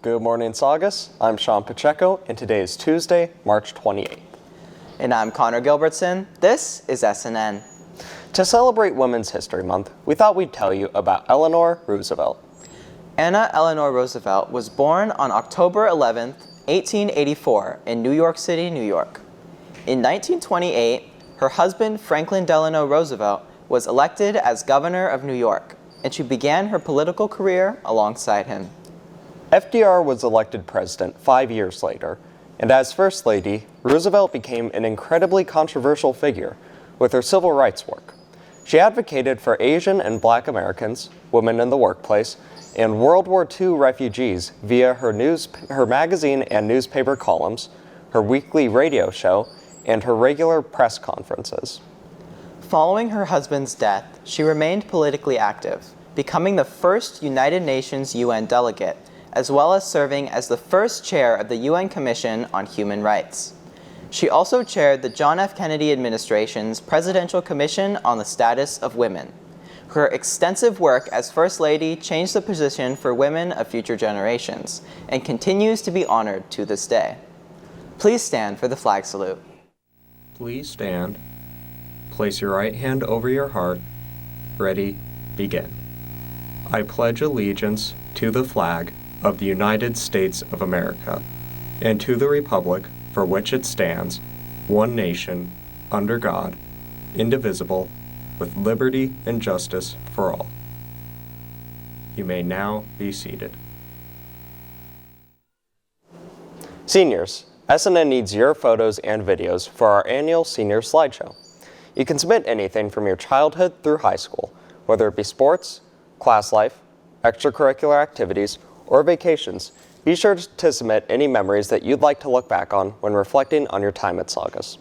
Good morning, Saugus. I'm Sean Pacheco, and today is Tuesday, March 28th. And I'm Connor Gilbertson. This is SNN. To celebrate Women's History Month, we thought we'd tell you about Eleanor Roosevelt. Anna Eleanor Roosevelt was born on October 11, 1884, in New York City, New York. In 1928, her husband, Franklin Delano Roosevelt, was elected as governor of New York, and she began her political career alongside him. FDR was elected president 5 years later, and as First Lady, Roosevelt became an incredibly controversial figure with her civil rights work. She advocated for Asian and Black Americans, women in the workplace, and World War II refugees via her magazine and newspaper columns, her weekly radio show, and her regular press conferences. Following her husband's death, she remained politically active, becoming the first United Nations UN delegate, as well as serving as the first chair of the UN Commission on Human Rights. She also chaired the John F. Kennedy administration's Presidential Commission on the Status of Women. Her extensive work as First Lady changed the position for women of future generations and continues to be honored to this day. Please stand for the flag salute. Please stand. Place your right hand over your heart. Ready, begin. I pledge allegiance to the flag of the United States of America, and to the republic for which it stands, one nation, under God, indivisible, with liberty and justice for all. You may now be seated. Seniors, SNN needs your photos and videos for our annual senior slideshow. You can submit anything from your childhood through high school, whether it be sports, class life, extracurricular activities, or vacations. Be sure to submit any memories that you'd like to look back on when reflecting on your time at Saugus.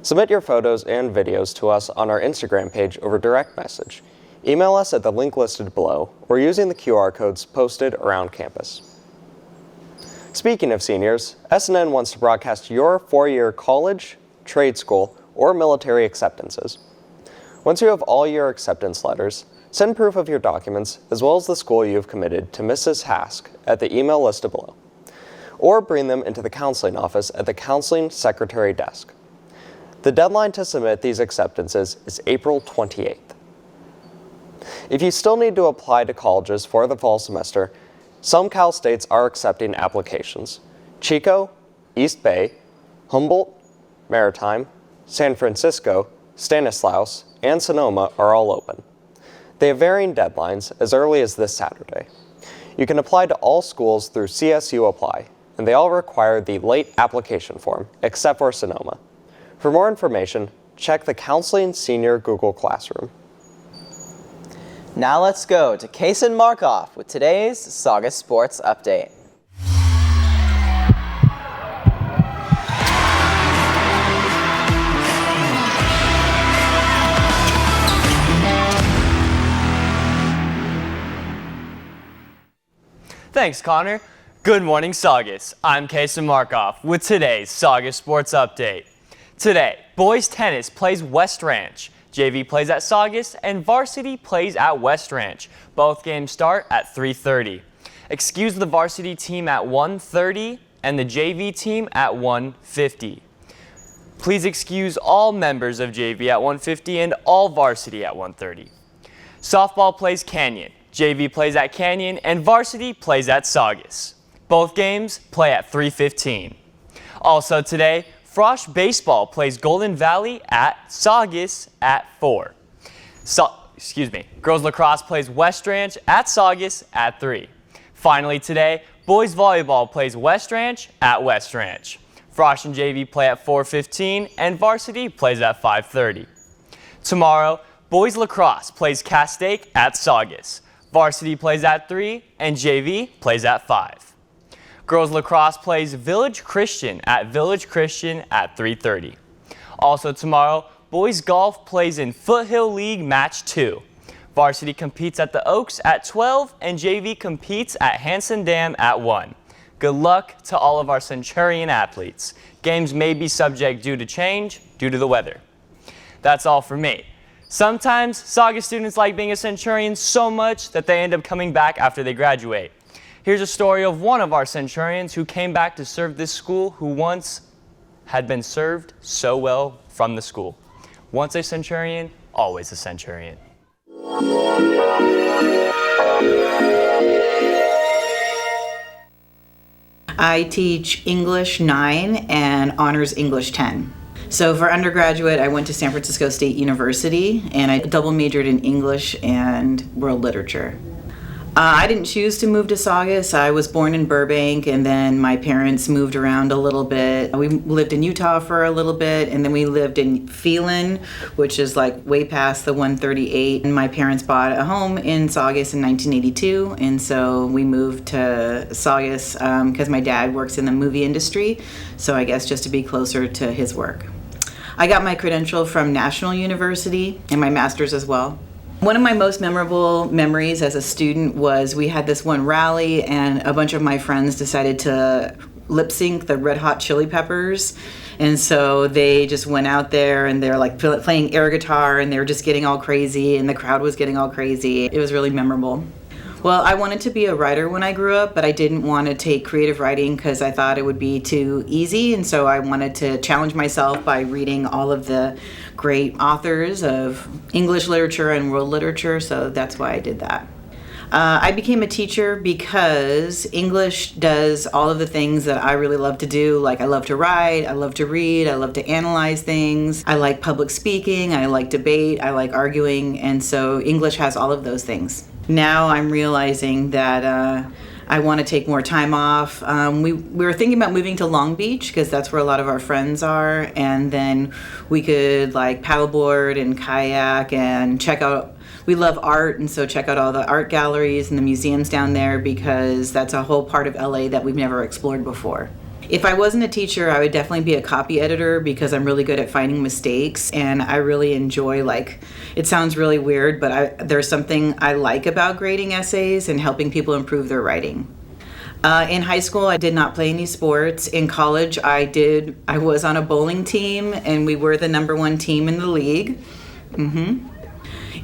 Submit your photos and videos to us on our Instagram page over direct message. Email us at the link listed below or using the QR codes posted around campus. Speaking of seniors, SNN wants to broadcast your four-year college, trade school, or military acceptances. Once you have all your acceptance letters, send proof of your documents as well as the school you have committed to Mrs. Hask at the email listed below, or bring them into the counseling office at the counseling secretary desk. The deadline to submit these acceptances is April 28th. If you still need to apply to colleges for the fall semester, some Cal states are accepting applications. Chico, East Bay, Humboldt, Maritime, San Francisco, Stanislaus, and Sonoma are all open. They have varying deadlines as early as this Saturday. You can apply to all schools through CSU Apply, and they all require the late application form, except for Sonoma. For more information, check the Counseling Senior Google Classroom. Now let's go to Kaysen Markoff with today's Saugus Sports Update. Thanks, Connor. Good morning, Saugus. I'm Kaysen Markoff with today's Saugus Sports Update. Today, boys tennis plays West Ranch, JV plays at Saugus, and varsity plays at West Ranch. Both games start at 3:30. Excuse the varsity team at 1:30 and the JV team at 1:50. Please excuse all members of JV at 1:50 and all varsity at 1:30. Softball plays Canyon. JV plays at Canyon, and varsity plays at Saugus. Both games play at 3:15. Also today, Frosh Baseball plays Golden Valley at Saugus at 4. Girls Lacrosse plays West Ranch at Saugus at 3. Finally today, Boys Volleyball plays West Ranch at West Ranch. Frosh and JV play at 4:15, and varsity plays at 5:30. Tomorrow, Boys Lacrosse plays Castaic at Saugus. Varsity plays at 3, and JV plays at 5. Girls Lacrosse plays Village Christian at 3:30. Also tomorrow, Boys Golf plays in Foothill League Match 2. Varsity competes at the Oaks at 12, and JV competes at Hanson Dam at 1. Good luck to all of our Centurion athletes. Games may be subject due to change due to the weather. That's all for me. Sometimes Saugus students like being a Centurion so much that they end up coming back after they graduate. Here's a story of one of our centurions who came back to serve this school who once had been served so well from the school. Once a centurion, always a centurion. I teach English 9 and Honors English 10. So for undergraduate, I went to San Francisco State University and I double majored in English and world literature. I didn't choose to move to Saugus. I was born in Burbank and then my parents moved around a little bit. We lived in Utah for a little bit and then we lived in Phelan, which is like way past the 138. And my parents bought a home in Saugus in 1982 and so we moved to Saugus because my dad works in the movie industry. So I guess just to be closer to his work. I got my credential from National University and my master's as well. One of my most memorable memories as a student was we had this one rally and a bunch of my friends decided to lip sync the Red Hot Chili Peppers. And so they just went out there and they're like playing air guitar and they were just getting all crazy and the crowd was getting all crazy. It was really memorable. Well, I wanted to be a writer when I grew up, but I didn't want to take creative writing because I thought it would be too easy. And so I wanted to challenge myself by reading all of the great authors of English literature and world literature. So that's why I did that. I became a teacher because English does all of the things that I really love to do. Like I love to write, I love to read, I love to analyze things. I like public speaking, I like debate, I like arguing. And so English has all of those things. Now I'm realizing that I want to take more time off. We were thinking about moving to Long Beach because that's where a lot of our friends are, and then we could like paddleboard and kayak and check out. We love art, and so check out all the art galleries and the museums down there because that's a whole part of LA that we've never explored before. If I wasn't a teacher, I would definitely be a copy editor because I'm really good at finding mistakes and I really enjoy, like, it sounds really weird, but there's something I like about grading essays and helping people improve their writing. In high school, I did not play any sports. In college, I was on a bowling team and we were the #1 team in the league.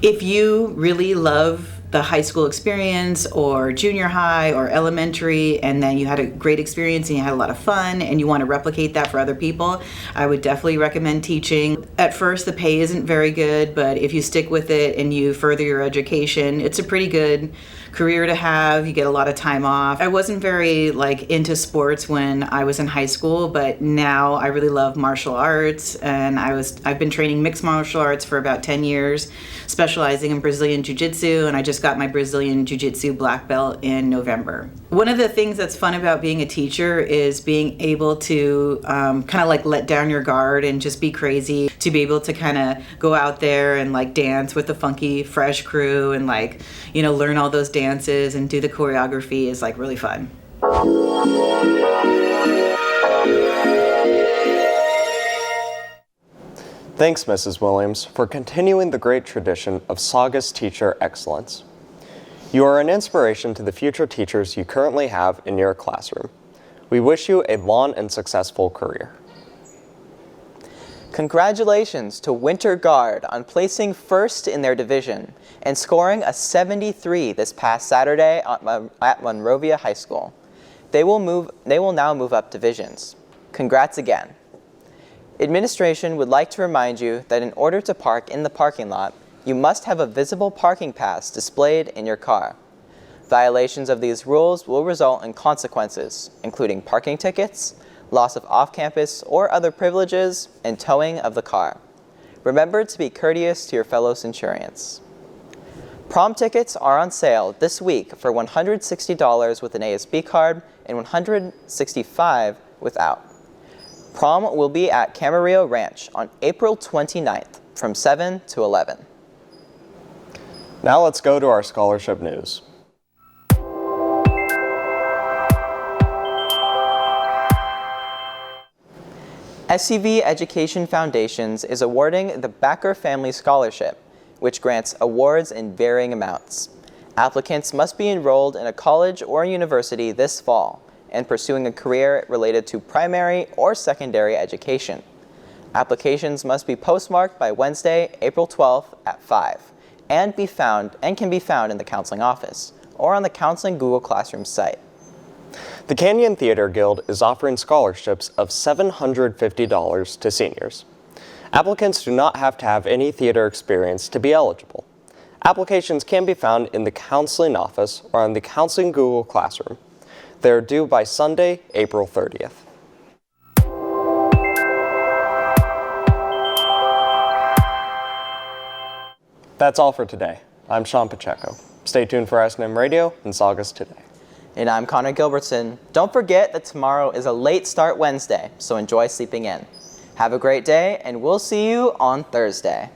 If you really love the high school experience or junior high or elementary and then you had a great experience and you had a lot of fun and you want to replicate that for other people, I would definitely recommend teaching. At first the pay isn't very good, but if you stick with it and you further your education, it's a pretty good career to have. You get a lot of time off. I wasn't very into sports when I was in high school, but now I really love martial arts and I've been training mixed martial arts for about 10 years, specializing in Brazilian Jiu-Jitsu, and I just got my Brazilian Jiu-Jitsu black belt in November. One of the things that's fun about being a teacher is being able to let down your guard and just be crazy, to be able to kind of go out there and dance with the funky fresh crew and learn all those dances and do the choreography is really fun. Thanks, Mrs. Williams, for continuing the great tradition of Saugus teacher excellence. You are an inspiration to the future teachers you currently have in your classroom. We wish you a long and successful career. Congratulations to Winter Guard on placing first in their division and scoring a 73 this past Saturday at Monrovia High School. They will now move up divisions. Congrats again. Administration would like to remind you that in order to park in the parking lot, you must have a visible parking pass displayed in your car. Violations of these rules will result in consequences, including parking tickets, loss of off-campus or other privileges, and towing of the car. Remember to be courteous to your fellow Centurions. Prom tickets are on sale this week for $160 with an ASB card and $165 without. Prom will be at Camarillo Ranch on April 29th from 7 to 11. Now let's go to our scholarship news. SCV Education Foundations is awarding the Backer Family Scholarship, which grants awards in varying amounts. Applicants must be enrolled in a college or university this fall and pursuing a career related to primary or secondary education. Applications must be postmarked by Wednesday, April 12th at 5 and can be found in the counseling office or on the Counseling Google Classroom site. The Canyon Theater Guild is offering scholarships of $750 to seniors. Applicants do not have to have any theater experience to be eligible. Applications can be found in the counseling office or on the Counseling Google Classroom. They are due by Sunday, April 30th. That's all for today. I'm Sean Pacheco. Stay tuned for S&M Radio and Saugus Today. And I'm Connor Gilbertson. Don't forget that tomorrow is a late start Wednesday, so enjoy sleeping in. Have a great day, and we'll see you on Thursday.